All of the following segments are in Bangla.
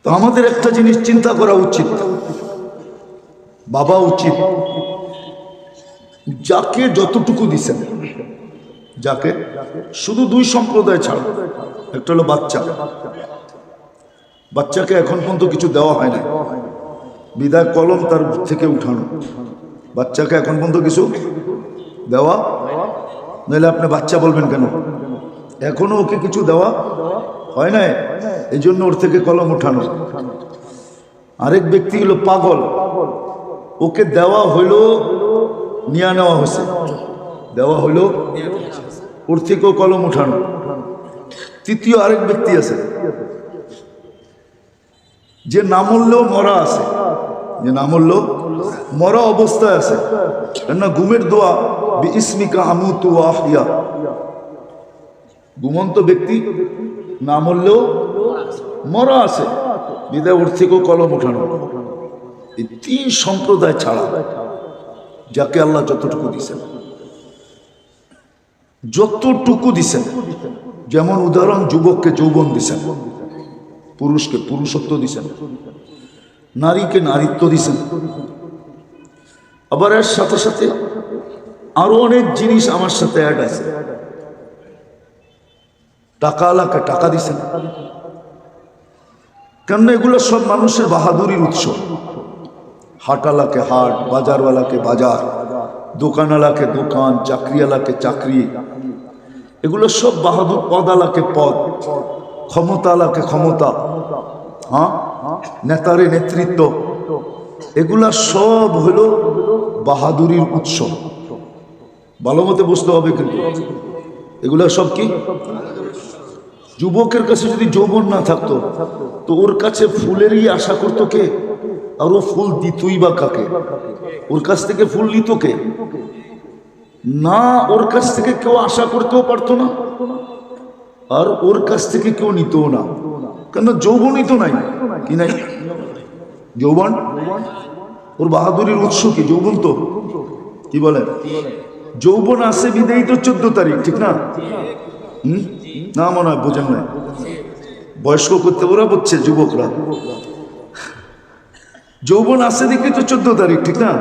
তো আমাদের একটা জিনিস চিন্তা করা উচিত, বাবা উচিত, যাকে যতটুকু দিছেন, যাকে শুধু দুই সম্প্রদায় ছাড়া, একটা হলো বাচ্চা, বাচ্চাকে এখন পর্যন্ত কিছু দেওয়া হয় না, বিদায় কলম তার থেকে উঠানো, বাচ্চাকে এখন পর্যন্ত কিছু দেওয়া, নইলে আপনি বাচ্চা বলবেন কেন? এখনো ওকে কিছু দেওয়া হয় না, এই জন্য ওর থেকে কলম উঠানো। আরেক ব্যক্তি হলো পাগল, ওকে দেওয়া হইল, নিয়ে নেওয়া হয়েছে, দেওয়া হইল, ওর থেকেও কলম উঠানো। তৃতীয় আরেক ব্যক্তি আছে যে না মরলেও মরা আছে, যে না মরলেও মরা অবস্থায় আছে, না ঘুমের দোয়া বিইসমিকা আমুতু ওয়া আহইয়া, ঘুমন্ত ব্যক্তি না মরলেও মরা আছে, বিদায় ওর থেকেও কলম উঠানো। এই তিন সম্প্রদায় ছাড়া যাকে আল্লাহ যতটুকু দিছেন, যতটুকু দিছেন, যেমন উদাহরণ যুবককে যৌবন দিছেন, পুরুষকে পুরুষত্ব দিছেন, নারীকে নারীত্ব দিছেন, আবার এর সাথে সাথে আরো অনেক জিনিস আমার সাথে অ্যাড আছে। টাকা আলাকে টাকা দিছেন, কেন? এগুলো সব মানুষের বাহাদুরির উৎস। হাটওয়ালাকে হাট, বাজারওয়ালাকে বাজার, দোকানওয়ালাকে দোকান, চাকরিওয়ালাকে চাকরি, এগুলো সব বাহাদুর। পদালাকে পদ, ক্ষমতালাকে ক্ষমতা, হ্যাঁ, নেতারে নেতৃত্ব, এগুলা সব হলো বাহাদুরির উৎস। ভালো মতে বুঝতে হবে, কিন্তু এগুলা সব কি? যুবকের কাছে যদি যৌবন না থাকতো তো ওর কাছে ফুলেরই আশা করতো কে? আর ও ফুল দিতই বা কাকে? ওর কাছ থেকে ফুল নিত কে? না, ওর কাছ থেকে কেউ আশা করতেও পারতো না, আর ওর কাছ থেকে কেউ নিতও না, কেন? যৌবনই তো নাই। কি নাই? যৌবন। ওর বাহাদুরির উৎস কি? যৌবন। তো কি বলেন? যৌবন আছে বিদেয়ী তো 14 তারিখ, ঠিক না? না, মনে হয় বোঝেন না। বয়স্ক করতে ওরা বলছে যুবকরা, যৌবন আছে দেখি তো 14 তারিখ, ঠিক না?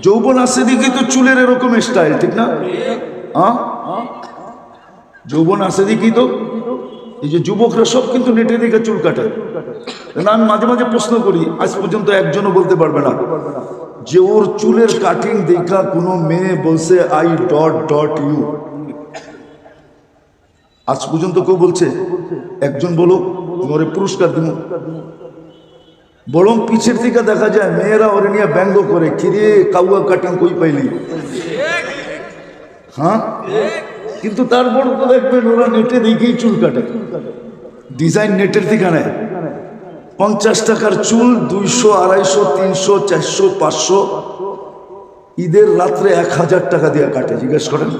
যৌবন আছে দেখি তো চুলের এরকম স্টাইল, ঠিক না? যৌবন আছে দেখি তো এই যে যুবকরা সব কিন্তু নেটে দেখে চুল কাটে। আমি মাঝে মাঝে প্রশ্ন করি, আজ পর্যন্ত একজনও বলতে পারবে না যে ওর চুলের কাটিং দেখা কোনো মেয়ে বলছে আই ডট ডট ইউ। আজ পর্যন্ত কেউ বলছে? একজন বলো, ওরে পুরস্কার দিব। বরং পিছের থেকে দেখা যায় মেয়েরা ওরে নিয়ে ব্যঙ্গ করে, কিরে কাউয়া কাটিং কই পাইলি? হ্যাঁ, কিন্তু তারপর তো দেখবেন ওরা নেটে দেখেই চুল কাটে, ডিজাইন নেটের থেকে নেয়। 50 টাকার চুল 200, 250, 300, 400, 500, ঈদের রাত্রে 1000 টাকা দিয়ে কাটে। জিজ্ঞেস করেন,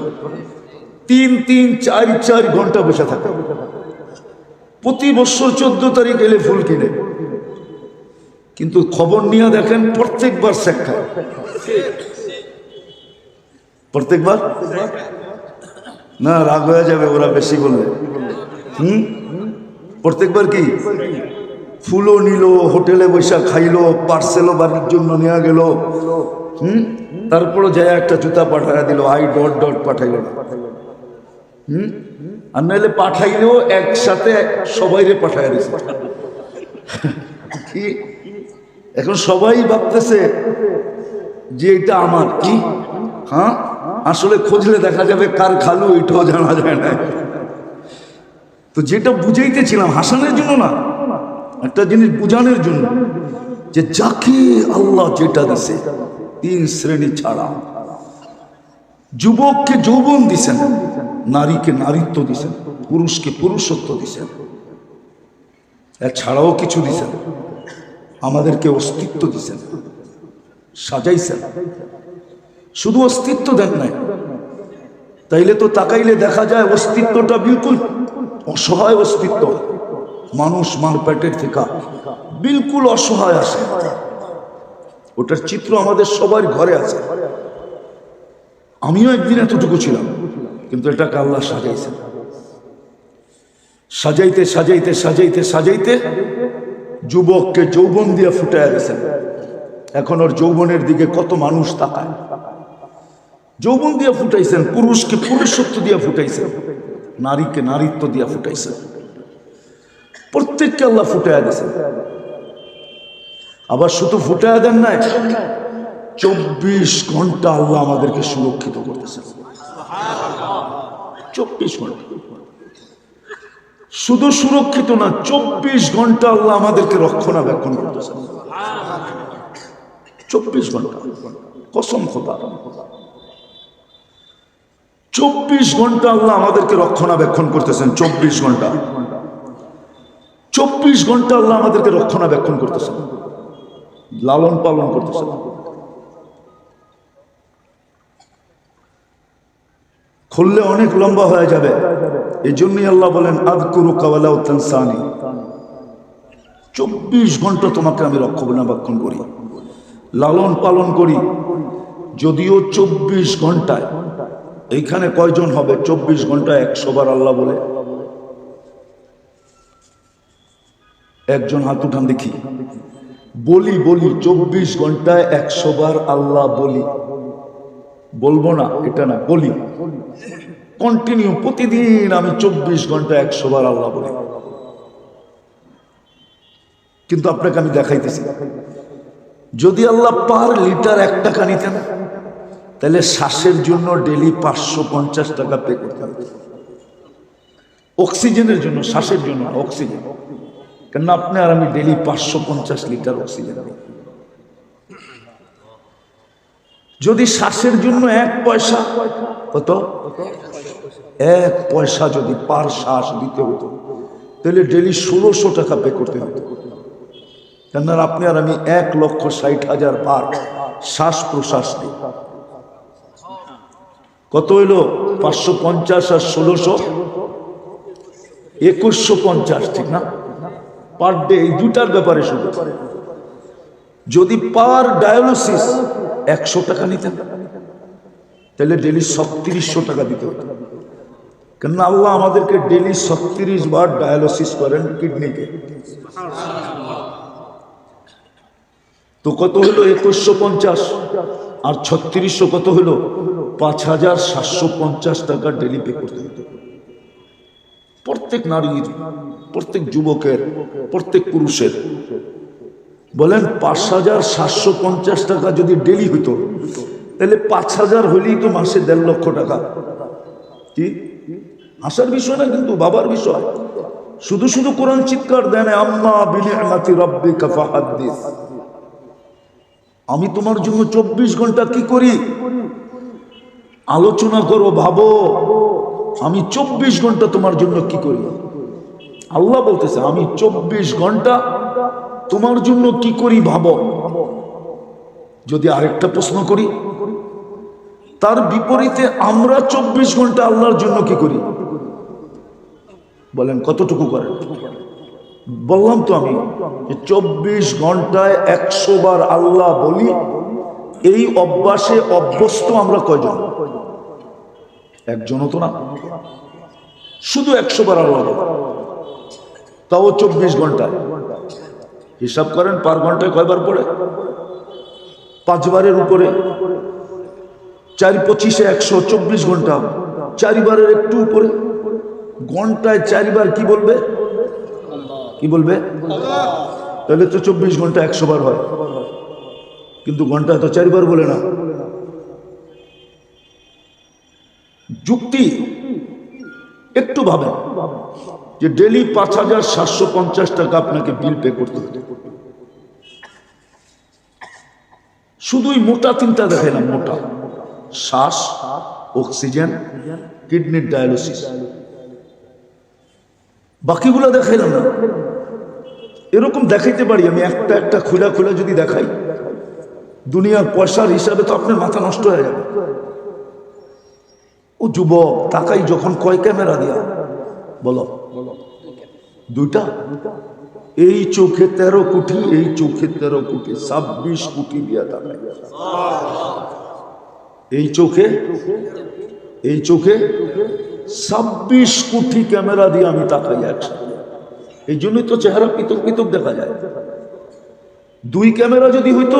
3-3, 4-4 ঘন্টা বসে থাকে। প্রতি বছর 14 তারিখ এলে ফুল কিনে, কিন্তু খবর নিয়ে দেখেন প্রত্যেকবার শেখ খায়, প্রত্যেকবার। না, রাগ হয়ে যাবে ওরা বেশি বললে। প্রত্যেকবার কি ফুলও নিল, হোটেলে বৈশা খাইলো, পার্সেলও বাড়ির জন্য নিয়ে গেল, তারপরও যায় একটা জুতা পাঠায় দিল, আই ডট ডট পাঠাইল না। আর নাহলে পাঠাইলেও একসাথে সবাইরে পাঠায় দিছে। কি এখন সবাই ভাবতেছে যে এটা আমার, কি? হ্যাঁ, আসলে খুঁজলে দেখা যাবে কার খালু, এটাও জানা যায় না। তো যেটা বুঝাইতেছিলাম, হাসানের জন্য না, একটা জিনিস বুঝানোর জন্য, যে যাকে আল্লাহ যেটা দিছে, 3 শ্রেণী ছাড়া। যুবককে যৌবন দিছেন, নারীকে নারীত্ব দিছেন, পুরুষকে পুরুষত্ব দিছেন, এছাড়াও কিছু দিছেন, আমাদেরকে অস্তিত্ব দিছেন, সাজাইছেন। শুধু অস্তিত্ব দেন নাই, তাইলে তো তাকাইলে দেখা যায় অস্তিত্বটা বিলকুল অসহায় অস্তিত্ব। মানুষ মার পেটের থেকে বিলকুল অসহায় আছে, ওটার চিত্র আমাদের সবার ঘরে আছে। আমিও একদিন এতটুকু ছিলাম, কিন্তু এটাকে আল্লাহ সাজাইছেন। সাজাইতে সাজাইতে সাজাইতে সাজাইতে যুবককে যৌবন দিয়ে ফুটায় গেছেন। এখন ওর যৌবনের দিকে কত মানুষ তাকায়। যৌবন দিয়ে ফুটাইছেন, পুরুষকে পুরুষত্ব দিয়ে ফুটাইছেন, নারীকে নারীত্ব দিয়ে ফুটাইছেন, প্রত্যেককে আল্লাহ ফুটায় দিয়েছেন। আবার শুধু ফুটায় দেন নাই, 24 ঘন্টা আল্লাহ আমাদেরকে সুরক্ষিত করতেছেন। 24 ঘন্টা শুধু সুরক্ষিত না, 24 ঘন্টা আল্লাহ আমাদেরকে রক্ষণাবেক্ষণ করতেছেন। 24 ঘন্টা, কসম খোদা, 24 ঘন্টা আল্লাহ আমাদেরকে রক্ষণাবেক্ষণ করতেছেন। 24 ঘন্টা, 24 ঘন্টা আল্লাহ আমাদেরকে রক্ষণাবেক্ষণ করতেছেন, লালন পালন করতেছেন। খুললে অনেক লম্বা হয়ে যাবে, এই জন্যই আল্লাহ বলেন আযকুরুকা ওয়ালা তানসানি। 24 ঘন্টা তোমাকে আমি রক্ষণাবেক্ষণ করি, লালন পালন করি। যদিও 24 ঘন্টায় এইখানে কয়জন হবে 24 ঘন্টায় 100 বার আল্লাহ বলে? একজন হাত উঠান দেখি। বলি 24 ঘন্টায় 100 বার আল্লাহ বলি, বলবো না এটা না, বলি কন্টিনিউ, প্রতিদিন আমি 24 ঘন্টায় 100 বার আল্লাহ বলি। কিন্তু আপনাকে আমি দেখাইতেছি, যদি আল্লাহ পার লিটার 1 টাকা নিতেন, তাহলে শ্বাসের জন্য ডেলি 550 টাকা পে করতে হবে। অক্সিজেনের জন্য, শ্বাসের জন্য অক্সিজেন, কেন আপনি আর আমি ডেলি 550 লিটার অক্সিজেন। যদি শ্বাসের জন্য 1 পয়সা, কত? 1 পয়সা যদি পার শ্বাস দিতে হতো, তাহলে ডেলি 1600 টাকা পে করতে হতো। কেন আপনি আর আমি 1,60,000 বার শ্বাস প্রশ্বাস দিই। কত হইল? 550 আর 1600, 2150, ঠিক না? পার ডে, এই দুটার ব্যাপারে শুধু। যদি পার ডায়ালিসিস 100 টাকা নিতেন, তাহলে ডেলি 3600 টাকা দিতে হতো। কেন আল্লাহ আমাদেরকে ডেলি 36 বার ডায়ালিসিস করেন কিডনিকে। তো কত হলো? 2150 আর 3600 কত হলো? 5750 টাকা ডেলি পে করতে হতো। প্রত্যেক নারীর, প্রত্যেক যুবকের, প্রত্যেক পুরুষের। বলেন 5750 টাকা যদি ডেলি হইতো, তাহলে 5000 হইলেই তো মাসে 1.5 লক্ষ টাকা। কি আসার বিষয় না, কিন্তু বাবার বিষয়। শুধু শুধু কোরআন চিৎকার দেন, আম্মা বিনিআমাতি রাব্বিকা ফাহাদ্দিস। আমি তোমার জন্য 24 ঘন্টা কি করি? আলোচনা করো, ভাবো আমি 24 ঘন্টা তোমার জন্য কি করি। আল্লাহ বলতেছে আমি 24 ঘন্টা তোমার জন্য কি করি, ভাবো। যদি আরেকটা প্রশ্ন করি, তার বিপরীতে আমরা 24 ঘন্টা আল্লাহর জন্য কি করি? বলেন কতটুকু করেন? বললাম তো আমি, 24 ঘন্টায় 100 বার আল্লাহ বলি। এই অভ্যাসে অভ্যস্ত আমরা কয়জন? একজনও তো না। শুধু 100 বার আল্লাহ বলি, তাও 24 ঘন্টায়। হিসাব করেন পার ঘন্টায় কয়বার পড়ে? 5 বারের উপরে। 4 25 100, 24 ঘন্টা। 4 বারের একটু উপরে। ঘন্টায় 4 বার কি বলবে? কি বলবে? তাহলে তো 24 ঘন্টা 100 বার হয়, কিন্তু ঘন্টায় তো 4 বার বলে না। যুক্তি একটু ভাবেন যে ডেলি 5750 টাকা আপনাকে বিল পে করতে হতো। শুধুই মোটা 3টা দেখাইলাম, মোটা: শ্বাস, অক্সিজেন, কিডনির ডায়ালিসিস। বাকিগুলো দেখাইলাম না। এরকম দেখাইতে পারি আমি, একটা একটা খুলা খুলা যদি দেখাই, দুনিয়ার পয়সার হিসাবে তো আপনার মাথা নষ্ট হয়ে যাবে। ও যুবক তাকাই যখন, কয় ক্যামেরা দিয়া? বলো। 2টা। এই চোখে 13 কোটি, এই চোখে 13 কোটি, 26 কোটি দিয়া তাকাই। এই চোখে 26 কোটি ক্যামেরা দিয়ে আমি তাকাই একসাথে। এই জন্যই তো চেহারা পৃথক পৃথক দেখা যায়। দুই ক্যামেরা যদি হইতো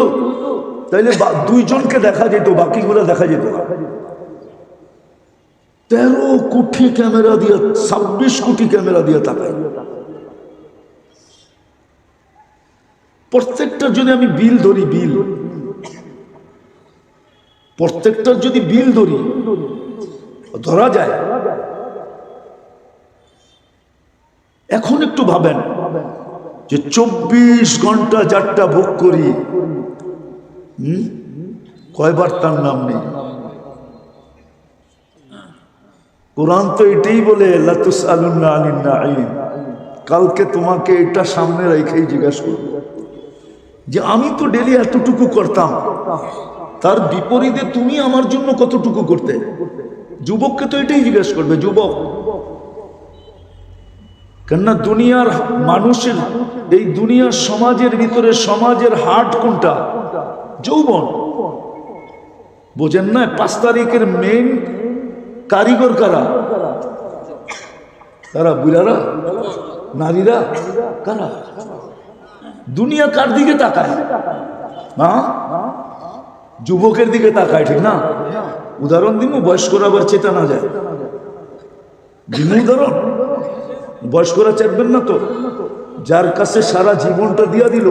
তাইলে দুইজনকে দেখা যেত, বাকিগুলো দেখা যেত না। 13 কোটি ক্যামেরা দিয়ে, 26 কোটি ক্যামেরা দিয়ে তাকাই। প্রত্যেকটার যদি আমি বিল ধরি, প্রত্যেকটার যদি বিল ধরা যায়, এখন একটু ভাবেন যে 24 ঘন্টা যারটা ভোগ করি, কয়বার তার নাম নেই। কোরআন তো এটাই বলে, লাতুসআলুন্না আনিন নাঈম, কালকে তোমাকে এটা সামনে রেখেই জিজ্ঞাসা করব যে আমি তো ডেলি এতটুকু করতাম, তার বিপরীতে তুমি আমার জন্য কতটুকু করতে। যুবককে তো এটাই জিজ্ঞাসা করবে, যুবক, কেননা দুনিয়ার মানুষের, এই দুনিয়ার সমাজের ভিতরে সমাজের হার্ট কোনটা? যৌবন। বোঝেন না? 5 তারিখের মেইন কারিগর কারা? কারা? বুড়ারা, নারীরা, কারা? দুনিয়া কার দিকে তাকায়? হ্যাঁ, যুবকের দিকে তাকায়, ঠিক না? উদাহরণ দিব, বয়স্করা আবার চেতা না যায়। দিন উদাহরণ, বয়স্করা চাইবেন না তো। যার কাছে সারা জীবনটা দিয়া দিল,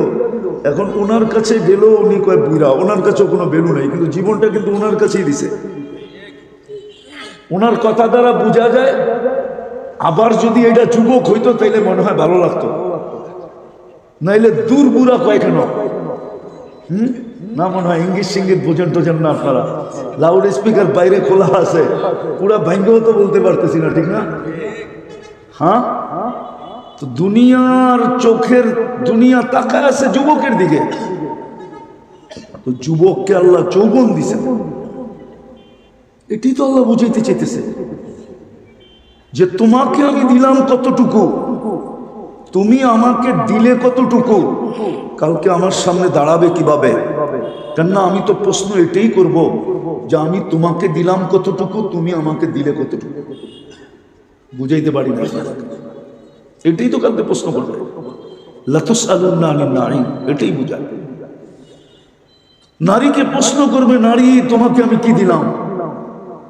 এখন ওনার কাছে গেল, উনি কয় বুড়া, ওনার কাছেও কোনো ভ্যালু নেই, কিন্তু জীবনটা কিন্তু ওনার কাছেই দিছে। ওনার কথা দ্বারা বোঝা যায়। আবার যদি এটা যুবক হইতো তাইলে মনে হয় ভালো লাগতো, নাইলে দূর বুড়া কয় কেন? না, মনে হয় ইঙ্গিত সিঙ্গিত বোঝেন টোঝেন না আপনারা। লাউড স্পিকার বাইরে খোলা আছে, পুরা ভাঙ্গেও তো বলতে পারতেছি না, ঠিক না? হ্যাঁ, তো দুনিয়ার চোখের দুনিয়া তাকায় আছে যুবকের দিকে। তো যুবককে আল্লাহ যৌবন দিছে, এটি তো আল্লাহ বুঝাইতে চাইতেছে যে তোমাকে আমি দিলাম কতটুকু, তুমি আমাকে দিলে কতটুকু, কালকে আমার সামনে দাঁড়াবে কিভাবে? কেননা আমি তো প্রশ্ন এটাই করব যে আমি তোমাকে দিলাম কতটুকু, তুমি আমাকে দিলে কতটুকু। বুঝাইতে পারি না, এটাই তো কালকে প্রশ্ন করবে। লাতুসআলুন্না আনিন নাঈম, এটাই বুঝায়। নারীকে প্রশ্ন করবে, নারী তোমাকে আমি কি দিলাম?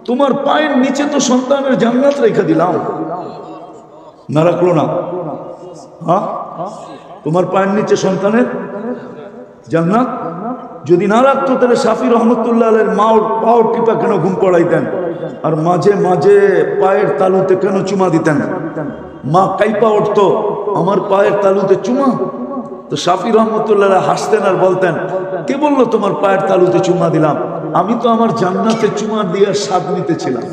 তোমার পায়ের নিচে তো সন্তানের জান্নাত রেখে দিলাম, না রাখলো না? হ্যাঁ, তোমার পায়ের নিচে সন্তানের জান্নাত যদি না রাখতো, তাহলে শাফি রহমতুল্লাহ আলাইহির মা পাও টিপা কেন ঘুম পড়াইতেন, আর মাঝে মাঝে পায়ের তালুতে কেন চুমা দিতেন? মা কাইপা উঠতো, আমার পায়ের তালুতে চুমা। তো শাফি রহমতুল্লাহ হাসতেন আর বলতেন, কে বললো তোমার পায়ের তালুতে চুমা দিলাম? আমি তো আমার জান্নাতে চুমা দিয়ে স্বাদ নিতেছিলাম।